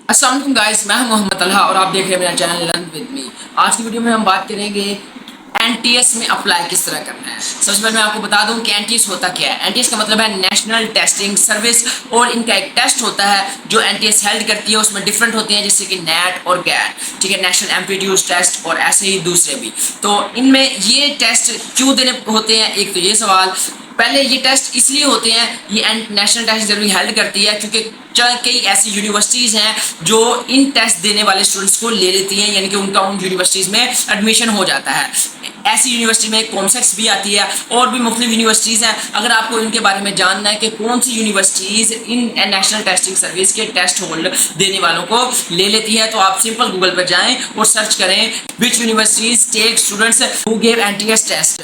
अस्सलाम वालेकुम गाइस, मैं हूं मोहम्मद तलहा और आप देख रहे हैं मेरा चैनल लर्न विद मी। आज की वीडियो में हम बात करेंगे एनटीएस में अप्लाई किस तरह करना है। सबसे पहले मैं आपको बता दूं कि एनटीएस होता क्या है। एनटीएस का मतलब है नेशनल टेस्टिंग सर्विस और इनका एक टेस्ट होता है जो एनटीएस हेल्ड करती है। उसमें डिफरेंट होते हैं जैसे कि नेट और गैट, ठीक है, नेशनल एप्टीट्यूड टेस्ट और ऐसे ही दूसरे भी। तो इनमें ये टेस्ट क्यों देने होते हैं, एक तो ये सवाल। पहले ये टेस्ट इसलिए होते हैं, ये नेशनल टेस्ट जरूरी हेल्ड करती है क्योंकि कई ऐसी यूनिवर्सिटीज़ हैं जो इन टेस्ट देने वाले स्टूडेंट्स को ले लेती हैं, यानी कि उनका उन यूनिवर्सिटीज़ में एडमिशन हो जाता है। ऐसी यूनिवर्सिटी में कॉमसेट्स भी आती है और भी मुख्तलिफ यूनिवर्सिटीज़ हैं। अगर आपको इनके बारे में जानना है कि कौन सी यूनिवर्सिटीज़ इन नेशनल टेस्टिंग सर्विस के टेस्ट होल्ड देने वालों को ले लेती है, तो आप सिंपल गूगल पर जाएं और सर्च करें which universities take students who give NTS test.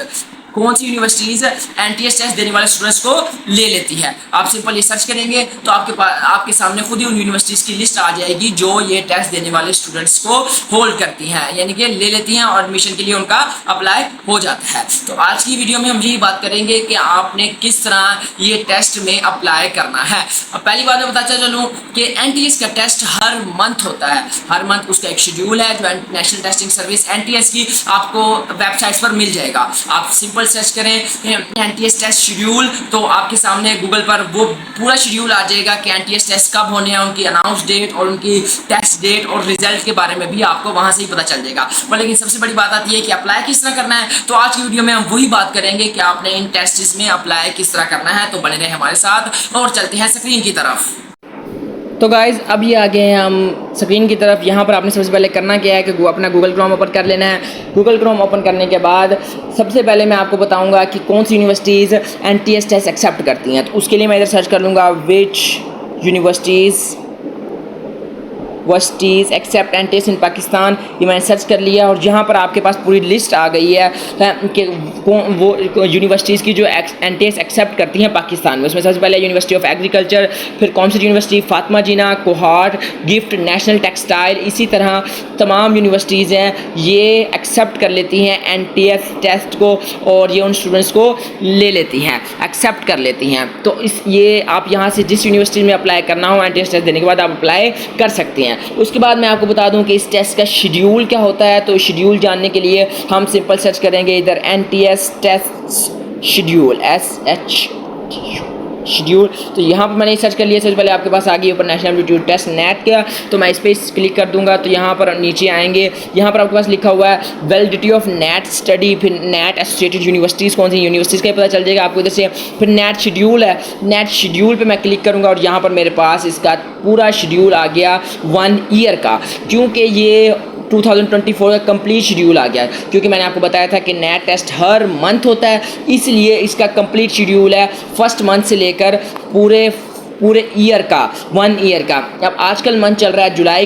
कौन सी यूनिवर्सिटीज एनटीएस टेस्ट देने वाले स्टूडेंट्स को ले लेती है। आप सिंपल ये सर्च करेंगे तो आपके सामने खुद ही उन यूनिवर्सिटीज की लिस्ट आ जाएगी जो ये टेस्ट देने वाले स्टूडेंट्स को होल्ड करती हैं, यानी कि ले लेती हैं और एडमिशन के लिए उनका अप्लाई हो जाता है। तो आज की वीडियो में हम यही बात करेंगे कि आपने किस तरह ये टेस्ट में अप्लाई करना है। अब पहली बात मैं बताता चलूँ कि एनटीएस का टेस्ट हर मंथ होता है। हर मंथ उसका एक शेड्यूल है जो नेशनल टेस्टिंग सर्विस एनटीएस की आपको वेबसाइट्स पर मिल जाएगा। आप सिंपल सर्च करें एनटीएस टेस्ट शेड्यूल तो आपके सामने गूगल पर वो पूरा शेड्यूल आ जाएगा कि एनटीएस टेस्ट कब होने हैं, उनकी अनाउंस डेट और उनकी टेस्ट डेट और रिजल्ट के बारे में भी आपको वहां से ही पता चल जाएगा। पर लेकिन सबसे बड़ी बात आती है कि अप्लाई किस तरह करना है। तो आज की वीडियो में हम वही बात करेंगे कि आपने इन टेस्ट में अप्लाई किस तरह करना है। तो बने रहे हमारे साथ और चलते हैं स्क्रीन की तरफ। तो गाइज़ अब ये आ गए हैं हम स्क्रीन की तरफ। यहाँ पर आपने सबसे पहले करना क्या है कि अपना गूगल क्रोम ओपन कर लेना है। गूगल क्रोम ओपन करने के बाद सबसे पहले मैं आपको बताऊंगा कि कौन सी यूनिवर्सिटीज़ एनटीएस टेस्ट एक्सेप्ट करती हैं। तो उसके लिए मैं इधर सर्च कर लूँगा विच यूनिवर्सिटीज़ एक्सेप्ट एनटीएस इन पाकिस्तान। ये मैंने सर्च कर लिया और यहाँ पर आपके पास पूरी लिस्ट आ गई है कि वो यूनिवर्सिटीज़ की जो एनटीएस एक्सेप्ट करती हैं पाकिस्तान में। उसमें सबसे पहले यूनिवर्सिटी ऑफ एग्रीकल्चर, फिर कॉमर्स यूनिवर्सिटी, फातिमा जिन्ना, कोहाट, गिफ्ट, नेशनल टेक्सटाइल, इसी तरह तमाम यूनिवर्सिटीज़ हैं ये एक्सेप्ट कर लेती हैं एनटीएस टेस्ट को और ये उन स्टूडेंट्स को ले लेती हैं, एक्सेप्ट कर लेती हैं। तो ये आप यहाँ से जिस यूनिवर्सिटी में अप्लाई करना हो एनटीएस टेस्ट देने के बाद आप अप्लाई कर सकते हैं। उसके बाद मैं आपको बता दूं कि इस टेस्ट का शेड्यूल क्या होता है। तो शेड्यूल जानने के लिए हम सिंपल सर्च करेंगे इधर एनटीएस टेस्ट शेड्यूल, शेड्यूल। तो यहाँ पर मैंने सर्च कर लिया। सबसे पहले आपके पास आ गई ऊपर नेशनल एप्टीट्यूड टेस्ट नेट का, तो मैं इस पर क्लिक कर दूंगा तो यहाँ पर नीचे आएंगे। यहाँ पर आपके पास लिखा हुआ है वैलिडिटी ऑफ नेट स्टडी, फिर नेट एसोसिएटेड यूनिवर्सिटीज़, कौन सी यूनिवर्सिटीज़ का पता चल जाएगा आपको इधर से। फिर नेट शेड्यूल है, नेट शेड्यूल पे मैं क्लिक करूँगा और यहाँ पर मेरे पास इसका पूरा शेड्यूल आ गया 1 ईयर का, क्योंकि ये 2024 का कंप्लीट शेड्यूल आ गया। क्योंकि मैंने आपको बताया था कि नेट टेस्ट हर मंथ होता है, इसलिए इसका कंप्लीट शेड्यूल है फर्स्ट मंथ से लेकर पूरे ईयर का, 1 ईयर का। अब आजकल मंथ चल रहा है जुलाई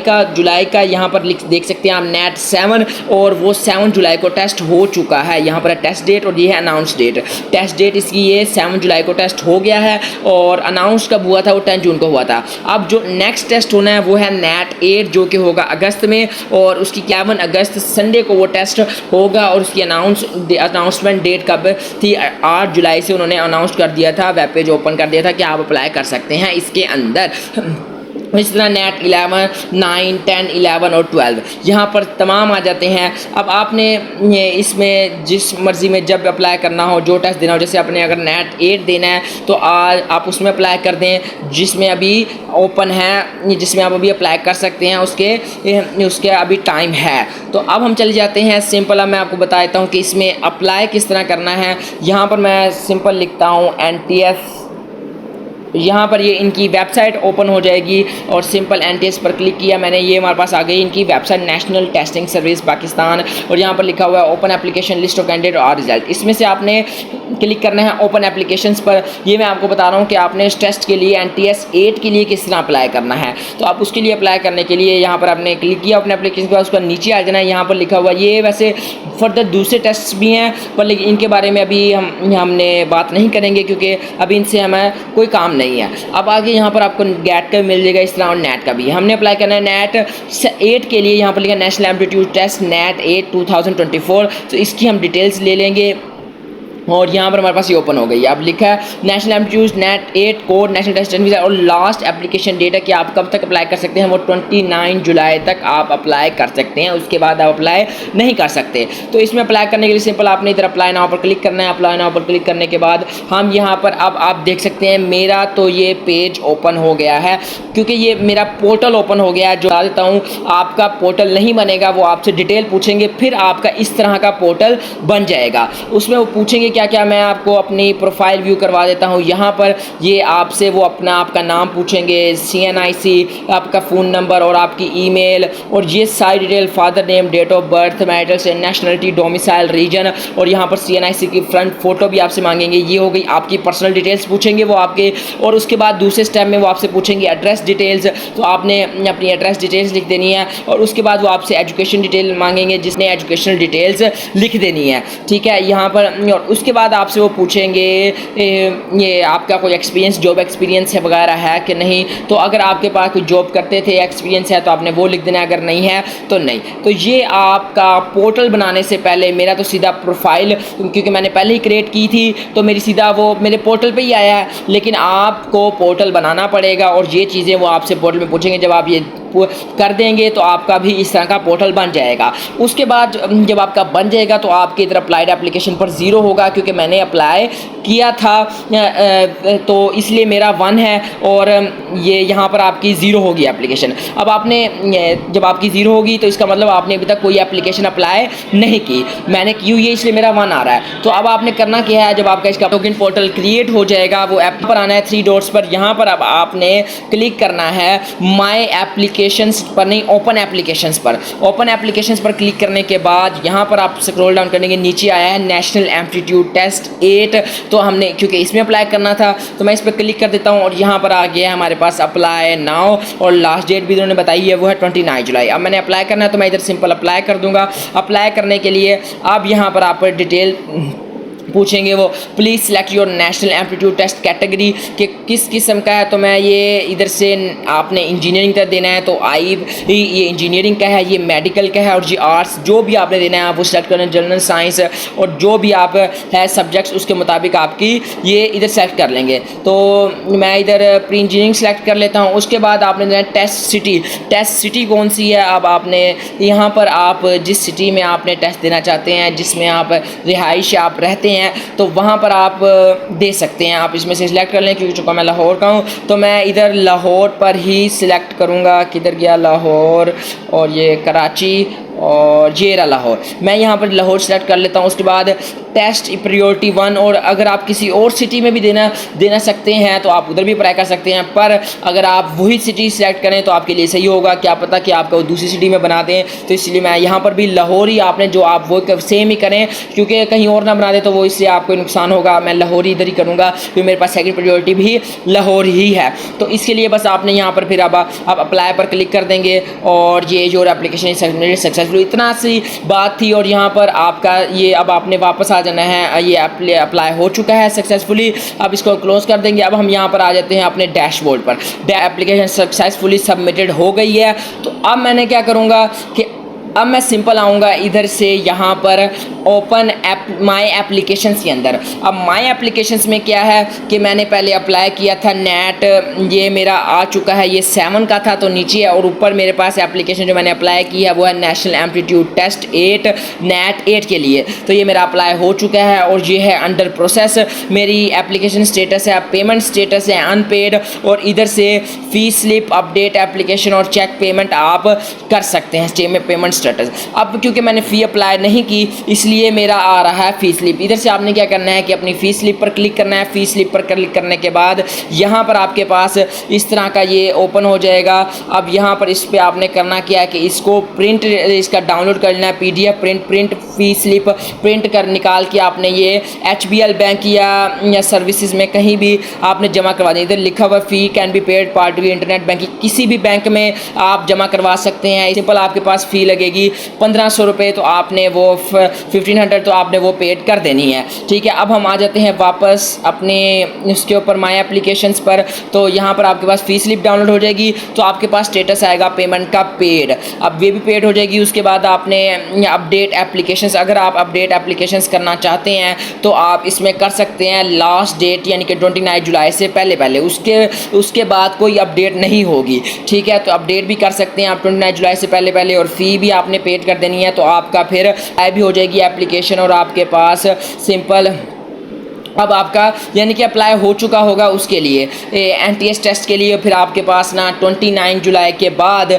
का यहाँ पर देख सकते हैं आप नेट 7 और वो 7 जुलाई को टेस्ट हो चुका है। यहाँ पर है टेस्ट डेट और ये है अनाउंस डेट। टेस्ट डेट इसकी ये 7 जुलाई को टेस्ट हो gया है और अनाउंस कब हुआ था वो 10 जून को हुआ था। अब जो नेक्स्ट टेस्ट होना है वो है नेट 8 जो कि होगा अगस्त में और उसकी 51 अगस्त संडे को वो टेस्ट होगा और उसकी अनाउंसमेंट डेट कब थी, 8 जुलाई से उन्होंने अनाउंस कर दिया था, वेब पेज ओपन कर दिया था कि आप अप्लाई कर सकते हैं इसके अंदर। इस तरह नेट 11, 9, 10, 11 और 12 यहाँ पर तमाम आ जाते हैं। अब आपने इसमें जिस मर्ज़ी में जब अप्लाई करना हो, जो टेस्ट देना हो, जैसे आपने अगर नेट 8 देना है तो आज आप उसमें अप्लाई कर दें जिसमें अभी ओपन है, जिसमें आप अभी अप्लाई कर सकते हैं, उसके अभी टाइम है। तो अब हम चले जाते हैं सिंपल। अब मैं आपको बता देता हूँ कि इसमें अप्लाई किस तरह करना है। यहाँ पर मैं सिंपल लिखता हूँ एनटीएस, यहाँ पर ये इनकी वेबसाइट ओपन हो जाएगी और सिंपल एनटीएस पर क्लिक किया मैंने, ये हमारे पास आ गई इनकी website national testing service Pakistan और यहाँ पर लिखा हुआ है open application list of candidate और रिजल्ट। इसमें से आपने क्लिक करना है ओपन एप्लीकेशंस पर। ये मैं आपको बता रहा हूँ कि आपने इस टेस्ट के लिए एनटीएस 8 के लिए किस तरह अप्लाई करना है। तो आप उसके लिए अप्लाई करने के लिए यहाँ पर आपने क्लिक किया अपने एप्लीकेशन पर, उसका नीचे आ जाना है। यहाँ पर लिखा हुआ ये वैसे फर्दर दूसरे टेस्ट भी हैं पर लेकिन इनके बारे में अभी हमने बात नहीं करेंगे क्योंकि अभी इनसे हमें कोई काम नहीं है। अब आगे यहाँ पर आपको गैट का मिल जाएगा इस तरह और नेट का भी। हमने अप्लाई करना है नेट 8 के लिए। यहाँ पर लिखा नेशनल एप्टीट्यूड टेस्ट नेट 8 2024। तो इसकी हम डिटेल्स ले लेंगे। और यहाँ पर हमारे पास ये ओपन हो गई है। अब लिखा है national aptitude NET 8 code national test visa और लास्ट एप्लीकेशन डेट है कि आप कब तक अप्लाई कर सकते हैं, वो 29 जुलाई तक आप अप्लाई कर सकते हैं, उसके बाद आप अप्लाई नहीं कर सकते। तो इसमें अप्लाई करने के लिए सिंपल आपने इधर अप्लाई नाउ पर क्लिक करना है। अप्लाई नाउ पर क्लिक करने के बाद हम यहाँ पर अब आप देख सकते हैं मेरा तो ये पेज ओपन हो गया है, क्योंकि ये मेरा पोर्टल ओपन हो गया है। जो बता देता हूँ, आपका पोर्टल नहीं बनेगा, वो आपसे डिटेल पूछेंगे, फिर आपका इस तरह का पोर्टल बन जाएगा। उसमें वो पूछेंगे क्या क्या, मैं आपको अपनी प्रोफाइल व्यू करवा देता हूँ। यहाँ पर ये आपसे वो अपना आपका नाम पूछेंगे, CNIC, आपका फ़ोन नंबर और आपकी ईमेल, और ये सारी detail, father name, date of birth, marital से नेशनलिटी, डोमिसाइल, रीजन, और यहाँ पर CNIC की फ्रंट फोटो भी आपसे मांगेंगे। ये हो गई आपकी पर्सनल डिटेल्स पूछेंगे वो आपके। और उसके बाद दूसरे स्टेप में वो आपसे पूछेंगे एड्रेस डिटेल्स, तो आपने अपनी एड्रेस डिटेल्स लिख देनी है। और उसके बाद वो आपसे एजुकेशन डिटेल मांगेंगे, जिसने एजुकेशनल डिटेल्स लिख देनी है, ठीक है। यहाँ पर और उसके बाद आपसे वो पूछेंगे ये आपका कोई एक्सपीरियंस, जॉब एक्सपीरियंस है वगैरह है कि नहीं। तो अगर आपके पास कोई जॉब करते थे, एक्सपीरियंस है, तो आपने वो लिख देना है, अगर नहीं है तो नहीं। तो ये आपका पोर्टल बनाने से पहले मेरा तो सीधा प्रोफाइल, क्योंकि मैंने पहले ही क्रिएट की थी, तो मेरी सीधा वो मेरे पोर्टल पे ही आया है। लेकिन आपको पोर्टल बनाना पड़ेगा और ये चीज़ें वो आपसे पोर्टल में पूछेंगे। जब आप ये कर देंगे तो आपका भी इस तरह का पोर्टल बन जाएगा। उसके बाद जब आपका बन जाएगा तो आपके इधर अप्लाइड एप्लीकेशन पर 0 होगा, क्योंकि मैंने अप्लाई किया था, तो इसलिए मेरा 1 है, और ये यहाँ पर आपकी 0 होगी एप्लीकेशन। अब आपने जब आपकी 0 होगी तो इसका मतलब आपने अभी तक कोई एप्लीकेशन अप्लाई नहीं की। मैंने की हुई है, इसलिए मेरा 1 आ रहा है। तो अब आपने करना क्या है, जब आपका इसका लॉगिन पोर्टल क्रिएट हो जाएगा, वो ऐप पर आना है 3 डॉट्स पर। यहाँ पर अब आपने क्लिक करना है माई एप्लीकेशंस पर, नहीं, ओपन एप्लीकेशंस पर। ओपन एप्लीकेशंस पर क्लिक करने के बाद यहाँ पर आप स्क्रॉल डाउन करने के नीचे आया है नेशनल एप्टीट्यूड टेस्ट 8। तो हमने क्योंकि इसमें अप्लाई करना था तो मैं इस पर क्लिक कर देता हूँ, और यहाँ पर आ गया है हमारे पास अप्लाई नाउ, और लास्ट डेट भी उन्होंने बताई है, वो है 29 जुलाई। अब मैंने अप्लाई करना है तो मैं इधर सिंपल अप्लाई कर दूंगा। अप्लाई करने के लिए अब यहाँ पर आप डिटेल पूछेंगे वो, please select your national aptitude test category, कि किस किस्म का है। तो मैं ये इधर से आपने इंजीनियरिंग का देना है, तो ये इंजीनियरिंग का है, ये मेडिकल का है, और ये आर्ट्स, जो भी आपने देना है आप वो सिलेक्ट करना है, जनरल साइंस, और जो भी आप है सब्जेक्ट्स उसके मुताबिक आपकी ये इधर सेलेक्ट कर लेंगे। तो मैं इधर प्री इंजीनियरिंग सेलेक्ट कर लेता हूँ। उसके बाद आपने देना है टेस्ट सिटी। टेस्ट सिटी कौन सी है, अब आपने यहाँ पर आप जिस सिटी में आपने टेस्ट देना चाहते हैं, जिसमें आप रिहाइश आप रहते हैं, तो वहाँ पर आप दे सकते हैं। आप इसमें से सिलेक्ट कर लें, क्योंकि चूँकि मैं लाहौर का हूँ तो मैं इधर लाहौर पर ही सिलेक्ट करूँगा। किधर गया लाहौर, और ये कराची, और ये रहा लाहौर। मैं यहाँ पर लाहौर सेलेक्ट कर लेता हूँ। उसके बाद टेस्ट प्रायोरिटी 1, और अगर आप किसी और सिटी में भी देना सकते हैं तो आप उधर भी अप्लाई कर सकते हैं, पर अगर आप वही सिटी सेलेक्ट करें तो आपके लिए सही होगा। क्या पता कि आपका वो दूसरी सिटी में बना दें, तो इसलिए मैं यहाँ पर भी लाहौर ही, आपने जो आप वो सेम ही करें, क्योंकि कहीं और ना बना दें तो वो इससे आपको नुकसान होगा। मैं लाहौर ही इधर ही करूँगा, क्योंकि मेरे पास सेकंड प्रायोरिटी भी लाहौर ही है। तो इसके लिए बस आपने यहाँ पर फिर अब आप अप्लाई पर क्लिक कर देंगे, और ये जो एप्लीकेशन सक्सेसफुल, इतना सी बात थी। और यहाँ पर आपका ये अब आपने वापस आ जाना है, ये अप्लाई हो चुका है सक्सेसफुली। अब इसको क्लोज कर देंगे। अब हम यहाँ पर आ जाते हैं अपने डैशबोर्ड पर। एप्लीकेशन सक्सेसफुली सबमिटेड हो गई है। तो अब मैंने क्या करूँगा कि अब मैं सिंपल आऊँगा इधर से यहाँ पर ओपन माई एप्लीकेशंस के अंदर। अब माई एप्लीकेशंस में क्या है कि मैंने पहले अप्लाई किया था नेट, ये मेरा आ चुका है, ये 7 का था, तो नीचे है, और ऊपर मेरे पास एप्लीकेशन जो मैंने अप्लाई की है वो है नेशनल एप्टीट्यूड टेस्ट 8 नेट 8 के लिए। तो ये मेरा अप्लाई हो चुका है, और ये है अंडर प्रोसेस। मेरी एप्लीकेशन स्टेटस है, पेमेंट स्टेटस है अनपेड, और इधर से फी स्लिप, अपडेट एप्लीकेशन और चेक पेमेंट आप कर सकते हैं स्टेटमेंट पेमेंट स्टेटस। अब क्योंकि मैंने फ़ी अप्लाई नहीं की इसलिए मेरा आ रहा है फ़ी स्लिप। इधर से आपने क्या करना है कि अपनी फ़ी स्लिप पर क्लिक करना है। फ़ी स्लिप पर क्लिक करने के बाद यहाँ पर आपके पास इस तरह का ये ओपन हो जाएगा। अब यहाँ पर इस पर आपने करना क्या है कि इसको प्रिंट, इसका डाउनलोड कर लेना है, PDF प्रिंट फ़ी स्लिप प्रिंट कर निकाल के आपने ये HBL बैंक या सर्विसेज में कहीं भी आपने जमा करवा दें। इधर लिखा हुआ fee can be paid part to internet banking, किसी भी बैंक में आप जमा करवा सकते हैं। सिंपल आपके पास फ़ी लगेगी लगेगी 1500 रुपये, तो आपने वो 1500 तो आपने वो पेड कर देनी है। ठीक है, अब हम आ जाते हैं वापस अपने उसके ऊपर माई एप्लीकेशंस पर। तो यहाँ पर आपके पास फी स्लिप डाउनलोड हो जाएगी, तो आपके पास स्टेटस आएगा पेमेंट का पेड। अब ये भी पेड हो जाएगी। उसके बाद आपने अपडेट एप्लीकेशंस, अगर आप अपडेट एप्लीकेशंस करना चाहते हैं तो आप इसमें कर सकते हैं लास्ट डेट यानी कि 29 जुलाई से पहले उसके बाद कोई अपडेट नहीं होगी। ठीक है, तो अपडेट भी कर सकते हैं आप 29 जुलाई से पहले और फ़ी भी आपने पेड कर देनी है। तो आपका फिर भी हो जाएगी एप्लीकेशन और आपके पास सिंपल अब आपका यानी कि अप्लाई हो चुका होगा उसके लिए NTS टेस्ट के लिए। फिर आपके पास ना 29 जुलाई के बाद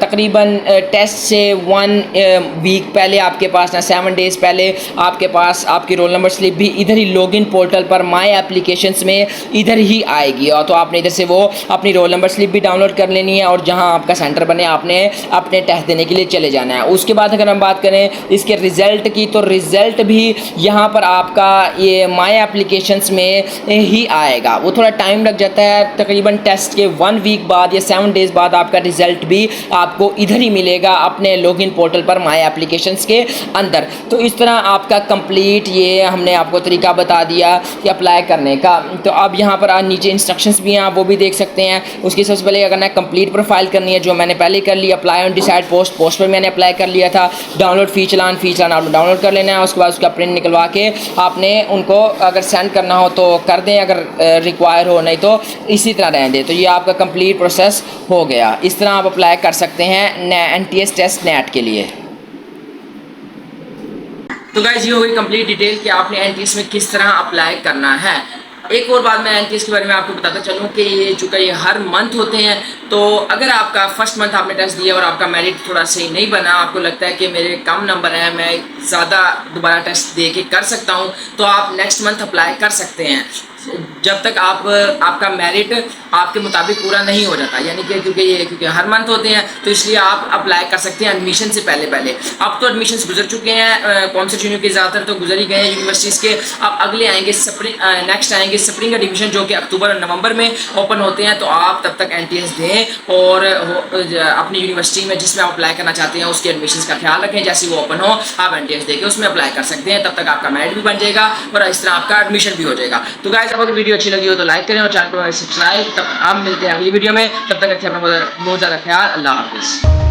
तकरीबन टेस्ट से 1 वीक पहले आपके पास ना 7 डेज़ पहले आपके पास आपकी रोल नंबर स्लिप भी इधर ही लॉगिन पोर्टल पर माई एप्लीकेशंस में इधर ही आएगी। और तो आपने इधर से वो अपनी रोल नंबर स्लिप भी डाउनलोड कर लेनी है और जहां आपका सेंटर बने आपने अपने टेस्ट देने के लिए चले जाना है। उसके बाद अगर हम बात करें इसके रिज़ल्ट की, तो रिज़ल्ट भी यहाँ पर आपका ये माई एप्लीकेशंस में ही आएगा। वो थोड़ा टाइम लग जाता है, तकरीबन टेस्ट के 1 वीक बाद या 7 डेज़ बाद आपका रिज़ल्ट भी आपको इधर ही मिलेगा अपने लॉगिन पोर्टल पर माई एप्लीकेशंस के अंदर। तो इस तरह आपका कंप्लीट ये हमने आपको तरीका बता दिया कि अप्लाई करने का। तो अब यहाँ पर आज नीचे इंस्ट्रक्शंस भी हैं, आप वो भी देख सकते हैं। उसकी सबसे पहले अगर मैं कंप्लीट प्रोफाइल करनी है, जो मैंने पहले कर ली। अप्लाई ऑन डिसाइड पोस्ट पर मैंने अप्लाई कर लिया था। डाउनलोड फी चलान आपने डाउनलोड कर लेना है। उसके बाद उसका प्रिंट निकलवा के आपने उनको अगर सेंड करना हो तो कर दें, अगर रिक्वायर हो, नहीं तो इसी तरह रहने दें। तो ये आपका कंप्लीट प्रोसेस हो गया। इस तरह आप अप्लाई कर सकते हैं NTS टेस्ट नेट के लिए। तो गाइस ये हो गई कंप्लीट डिटेल कि आपने NTS में किस तरह अप्लाई करना है। एक और बात मैं NTS के बारे में आपको बताता चलूँ कि ये चूँकि ये हर मंथ होते हैं, तो अगर आपका फर्स्ट मंथ आपने टेस्ट दिया और आपका मेरिट थोड़ा सही नहीं बना, आपको लगता है कि मेरे कम नंबर हैं, मैं ज़्यादा दोबारा टेस्ट दे के कर सकता हूँ, तो आप नेक्स्ट मंथ अप्लाई कर सकते हैं जब तक आपका मेरिट आपके मुताबिक पूरा नहीं हो जाता। यानी कि क्योंकि हर मंथ होते हैं, तो इसलिए आप अप्लाई कर सकते हैं एडमिशन से पहले। अब तो एडमिशन्स गुजर चुके हैं, कॉमर्स यूनिवर्सिटी के ज़्यादातर तो गुजर ही गए हैं यूनिवर्सिटीज़ के। अब अगले आएंगे नेक्स्ट आएंगे स्प्रिंग एडमिशन, जो कि अक्टूबर और नवंबर में ओपन होते हैं। तो आप तब तक NTS दें और अपनी यूनिवर्सिटी में जिसमें आप अप्लाई करना चाहते हैं उसके एडमिशन का ख्याल रखें। जैसे वो ओपन हो आप NTS दे के उसमें अप्लाई कर सकते हैं। तब तक आपका मेरिट भी बन जाएगा और इस तरह आपका एडमिशन भी हो जाएगा। तो गाइस अगर वीडियो अच्छी लगी हो तो लाइक करें और चैनल को सब्सक्राइब। तब आप मिलते हैं अगली वीडियो में, तब तक रखें अपना बहुत ज़्यादा ख्याल। अल्लाह हाफिज़।